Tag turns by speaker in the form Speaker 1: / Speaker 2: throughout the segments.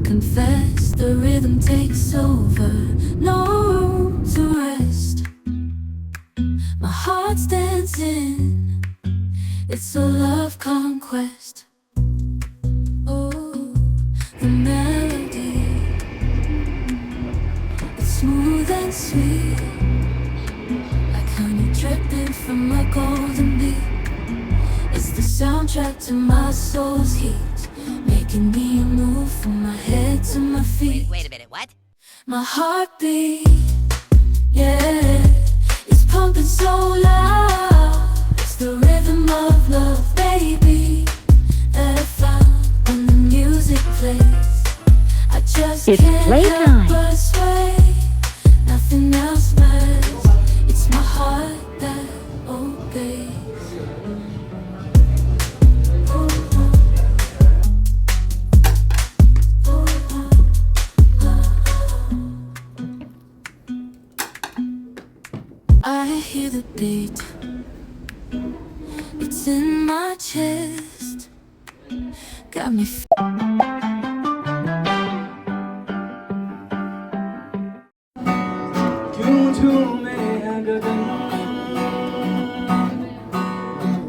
Speaker 1: confess, the rhythm takes over, no room to rest. My heart's dancing, it's a love conquest. Oh, the melody, it's smooth and sweet, like honey dripping from a golden beat. It's the soundtrack to my soul's heat, making me move from my head to my feet.
Speaker 2: Wait a minute, what?
Speaker 1: My heartbeat, yeah, it's pumping so loud. It's the rhythm of love, baby, that I found when the music plays. I just
Speaker 3: It's
Speaker 1: can't
Speaker 3: playtime.
Speaker 1: help but sway. Nothing else matters. It's my heart that obeys. I hear the beat, it's in my chest, got me
Speaker 4: क्यों झूमे है गगन,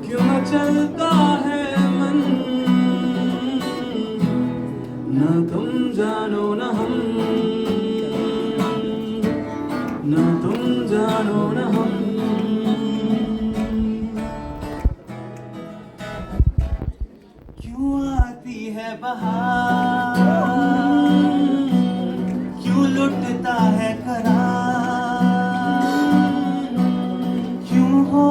Speaker 4: क्यों मचलता है मन, ना तुम जानो ना हम, ना तुम जानो ना हम। क्यों आती है बहार, क्यों लुटता है करार, क्यों हो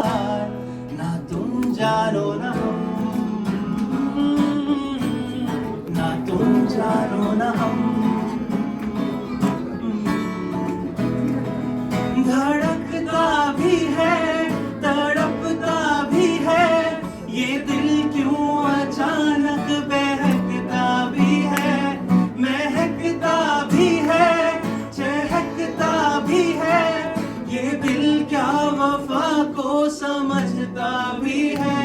Speaker 4: ना तुम जानो ना हम, ना तुम जानो ना हम। धड़कता भी है, तड़पता भी है, ये दिल क्यों अचानक बहकता भी है, महकता भी है, चहकता भी है, ये दिल क्या वफा को समझता भी है।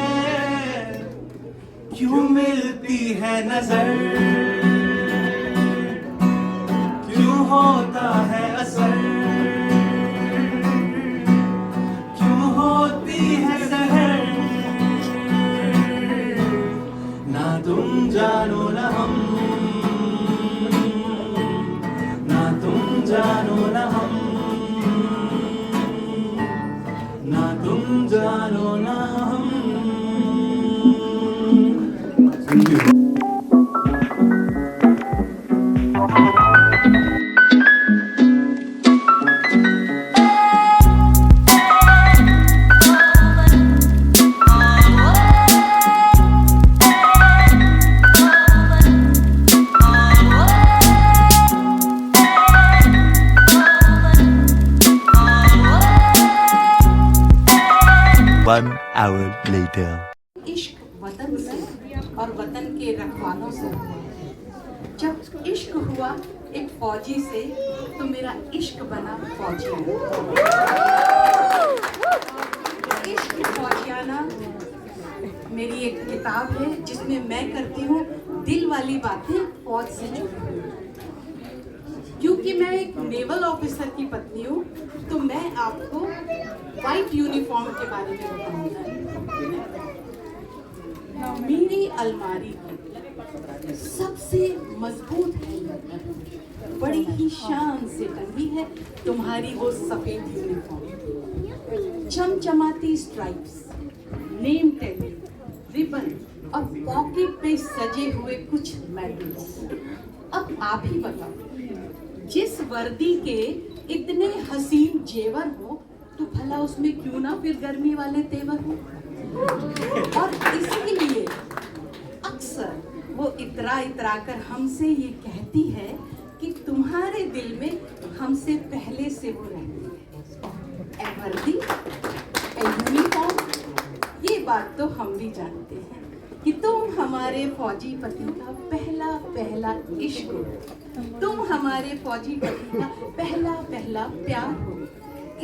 Speaker 4: क्यों मिलती है नजर, क्यों होता है असर, क्यों होती है सहर, ना तुम जानो ना हम, ना तुम जानो ना हम, ना तुम जानो ना हम। Thank you.
Speaker 5: One hour later.
Speaker 6: इश्क वतन से और वतन के रखवालों से हुआ। जब इश्क हुआ एक फौजी से तो मेरा इश्क बना फौजियाना। इश्क फौजियाना मेरी एक किताब है जिसमें मैं करती हूँ दिल वाली बातें फौज से जुड़ी हुई। क्योंकि मैं एक नेवल ऑफिसर की पत्नी हूँ तो मैं आपको वाइट यूनिफॉर्म के बारे में बताऊंगा। मेरी अलमारी की सबसे मजबूत हैंगर बड़ी ही शान से टंगी है तुम्हारी वो सफेद यूनिफॉर्म, चमचमाती स्ट्राइप्स, नेम टैग, रिबन और पॉकेट पे सजे हुए कुछ मेडल्स। अब आप ही बताओ, जिस वर्दी के इतने हसीन जेवर हो तो भला उसमें क्यों ना फिर गर्मी वाले तेवर हो। और इसीलिए अक्सर वो इतरा इतरा कर हमसे ये कहती है कि तुम्हारे दिल में हमसे पहले से वो रहती है। ए वर्दी, ए यूनिफॉर्म, ये बात तो हम भी जानते हैं कि तुम हमारे फौजी पति का पहला पहला इश्क हो, तुम हमारे फौजी पति का पहला पहला प्यार हो।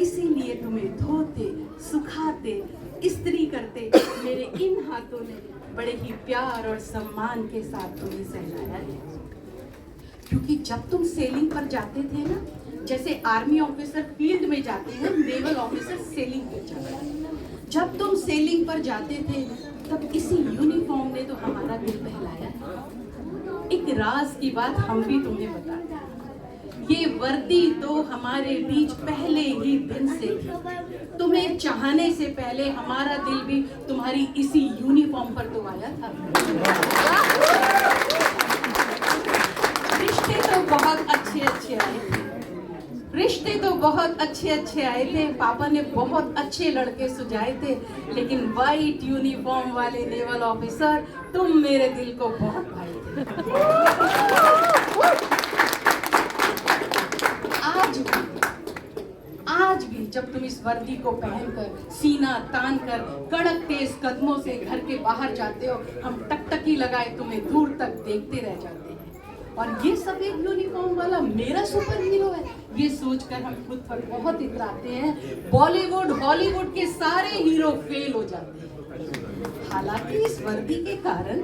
Speaker 6: इसीलिए तुम्हें धोते, सुखाते, इस्त्री करते मेरे इन हाथों ने बड़े ही प्यार और सम्मान के साथ तुम्हें सहलाया है। क्योंकि जब तुम सेलिंग पर जाते थे ना, जैसे आर्मी ऑफिसर फील्ड में जाते हैं, नेवल ऑफिसर सेलिंग पर जाते हैं, जब तुम सेलिंग पर जाते थे तब इसी यूनिफॉर्म ने तो हमारा दिल बहलाया है। एक राज की बात हम भी तुम्हें बताते हैं, ये वर्दी तो हमारे बीच पहले ही दिन से थी। तुम्हें चाहने से पहले हमारा दिल भी तुम्हारी इसी यूनिफॉर्म पर तो आया था। रिश्ते तो बहुत अच्छे आए थे, रिश्ते तो बहुत अच्छे आए थे। पापा ने बहुत अच्छे लड़के सुझाए थे, लेकिन वाइट यूनिफॉर्म वाले नेवल ऑफिसर तुम मेरे दिल को बहुत भाई थे। आज भी जब तुम इस वर्दी को पहनकर, सीना तान कर, कड़क तेज कदमों से घर के बाहर जाते हो, हम टकटकी लगाए तुम्हें दूर तक देखते रह जाते हैं। और ये सफेद यूनिफॉर्म वाला मेरा सुपर हीरो है, ये सोचकर हम खुद पर बहुत इतराते हैं। बॉलीवुड हॉलीवुड के सारे हीरो फेल हो जाते हैं। हालांकि इस वर्दी के कारण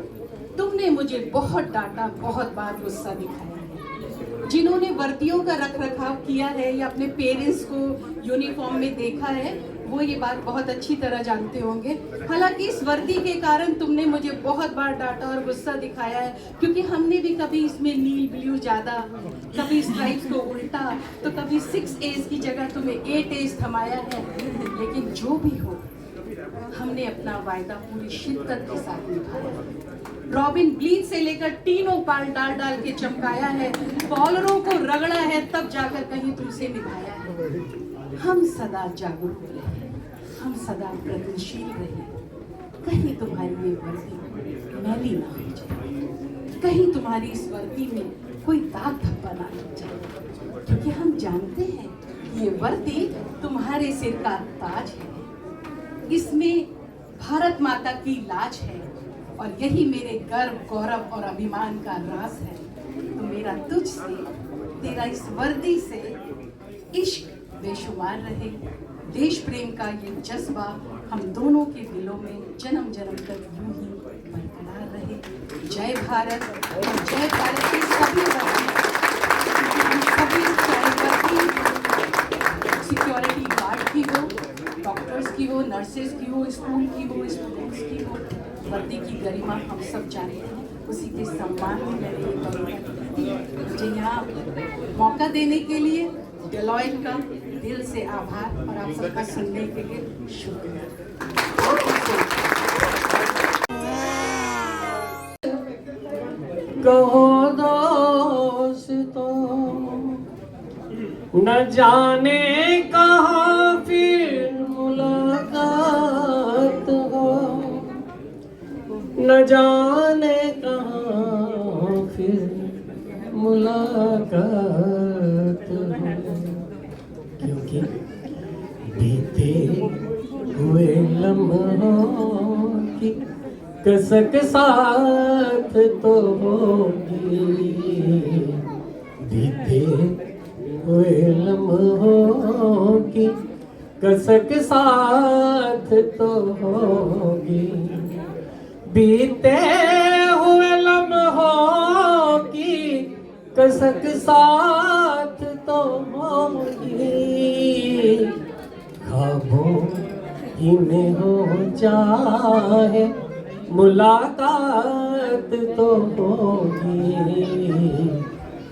Speaker 6: तुमने मुझे बहुत डांटा, बहुत बार गुस्सा दिखाया है। जिन्होंने वर्दियों का रख रखाव किया है या अपने पेरेंट्स को यूनिफॉर्म में देखा है, वो ये बात बहुत अच्छी तरह जानते होंगे। हालांकि इस वर्दी के कारण तुमने मुझे बहुत बार डांटा और गुस्सा दिखाया है, क्योंकि हमने भी कभी इसमें नील ब्लू ज्यादा, कभी स्ट्राइप्स को उल्टा, तो कभी 6 A's की जगह तुम्हें 8 A's थमाया है। लेकिन जो भी हो, हमने अपना वायदा पूरी शिद्दत के साथ निभाया। रॉबिन ब्लीच से लेकर टीनों पाल डाल डाल के चमकाया है, बॉलरों को रगड़ा है, तब जाकर कहीं तुमसे निभाया है। हम सदा जागरूक रहे, हम सदा प्रगतिशील रहे। कहीं तुम्हारी ये वर्दी मैली ना हो जाए, कहीं तुम्हारी इस वर्दी में कोई दाग धब्बा ना लग जाए, क्योंकि हम जानते हैं ये वर्दी तुम्हारे सिर का ताज है, इसमें भारत माता की लाज है, और यही मेरे गर्व, गौरव और अभिमान का राज है। तो मेरा तुझसे, तेरा इस वर्दी से इश्क बेशुमार रहे। देश प्रेम का ये जज्बा हम दोनों के दिलों में जन्म जन्म तक यूं ही बरकरार रहे। जय भारत, जय भारत के सभी सिक्योरिटी गार्ड की हो, डॉक्टर्स की हो, नर्सेज की हो, स्कूल की हो, स्टूडेंट्स की हो, वर्दी की गरिमा हम सब जानते हैं। उसी के सम्मान में मैंने ये कविता मुझे यहाँ मौका देने के लिए डेलॉयट का दिल से आभार, और आप सबका सुनने के लिए शुक्रिया।
Speaker 2: कहो दोस्तों, न जाने कहाँ फिर मुलाकात हो, न जाने कहाँ फिर मुलाकात हो, क्योंकि बीते हुए लम्हों की कसक साथ तो होगी, बीते हुए लम्हों की कसक साथ तो होगी, बीते हुए लम्हों की कसक साथ तो होगी, ख्वाबों ही में हो जाए मुलाकात तो होगी,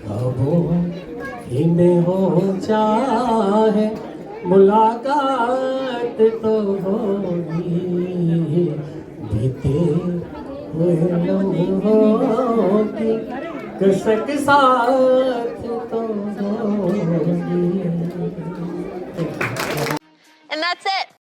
Speaker 2: ख्वाबों ही में हो जाए मुलाकात तो होगी, बीते हुए लम्हों की कसक साथ तो होगी।
Speaker 3: And that's it.